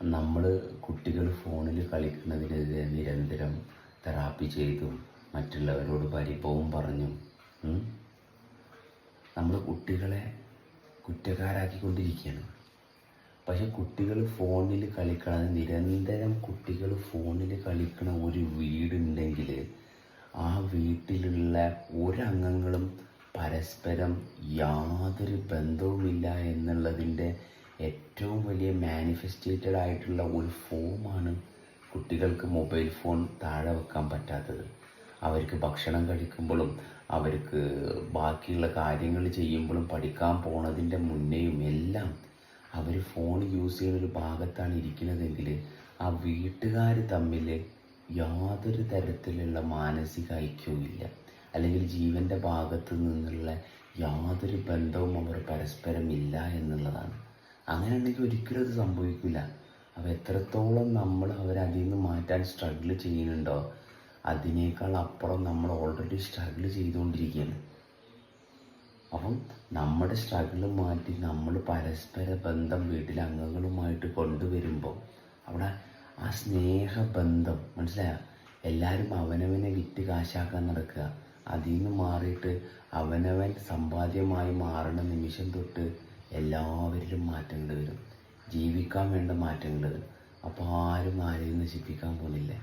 നമ്മൾ കുട്ടികൾ ഫോണിൽ കളിക്കുന്നതിനെതിരെ നിരന്തരം തെറാപ്പി ചെയ്തും മറ്റുള്ളവരോട് പരിഭവം പറഞ്ഞും നമ്മൾ കുട്ടികളെ കുറ്റക്കാരാക്കിക്കൊണ്ടിരിക്കുകയാണ്. പക്ഷെ കുട്ടികൾ ഫോണിൽ കളിക്കണം, നിരന്തരം കുട്ടികൾ ഫോണിൽ കളിക്കണ ഒരു വീടുണ്ടെങ്കിൽ ആ വീട്ടിലുള്ള ഒരംഗങ്ങളും പരസ്പരം യാതൊരു ബന്ധവുമില്ല എന്നുള്ളതിൻ്റെ ഏറ്റവും വലിയ മാനിഫെസ്റ്റേറ്റഡ് ആയിട്ടുള്ള ഒരു ഫോമാണ് കുട്ടികൾക്ക് മൊബൈൽ ഫോൺ താഴെ വെക്കാൻ പറ്റാത്തത്. അവർക്ക് ഭക്ഷണം കഴിക്കുമ്പോഴും അവർക്ക് ബാക്കിയുള്ള കാര്യങ്ങൾ ചെയ്യുമ്പോഴും പഠിക്കാൻ പോണതിൻ്റെ മുന്നേയും എല്ലാം അവർ ഫോൺ യൂസ് ചെയ്യുന്നൊരു ഭാഗത്താണ് ഇരിക്കുന്നതെങ്കിൽ ആ വീട്ടുകാർ തമ്മിൽ യാതൊരു തരത്തിലുള്ള മാനസിക ഐക്യവും ഇല്ല, അല്ലെങ്കിൽ ജീവൻ്റെ ഭാഗത്തു നിന്നുള്ള യാതൊരു ബന്ധവും അവർ പരസ്പരം ഇല്ല എന്നുള്ളതാണ്. അങ്ങനെ ഉണ്ടെങ്കിൽ ഒരിക്കലും അത് സംഭവിക്കില്ല. അപ്പോൾ എത്രത്തോളം നമ്മൾ അവരതിൽ നിന്ന് മാറ്റാൻ സ്ട്രഗിൾ ചെയ്യുന്നുണ്ടോ അതിനേക്കാൾ അപ്പുറം നമ്മൾ ഓൾറെഡി സ്ട്രഗിൾ ചെയ്തുകൊണ്ടിരിക്കുകയാണ്. അപ്പം നമ്മുടെ സ്ട്രഗിൾ മാറ്റി നമ്മൾ പരസ്പര ബന്ധം വീട്ടിലെ അംഗങ്ങളുമായിട്ട് കൊണ്ടുവരുമ്പോൾ അവിടെ ആ സ്നേഹബന്ധം മനസ്സിലായോ, എല്ലാവരും അവനവനെ വിറ്റ് കാശാക്കാൻ നടക്കുക, അതിൽ നിന്ന് മാറിയിട്ട് അവനവൻ സമ്പാദ്യമായി മാറുന്ന നിമിഷം തൊട്ട് എല്ലാവരിലും മാറ്റങ്ങൾ വരും, ജീവിക്കാൻ വേണ്ട മാറ്റങ്ങൾ വരും. അപ്പോൾ ആരും ആരെയും നശിപ്പിക്കാൻ പോകുന്നില്ല.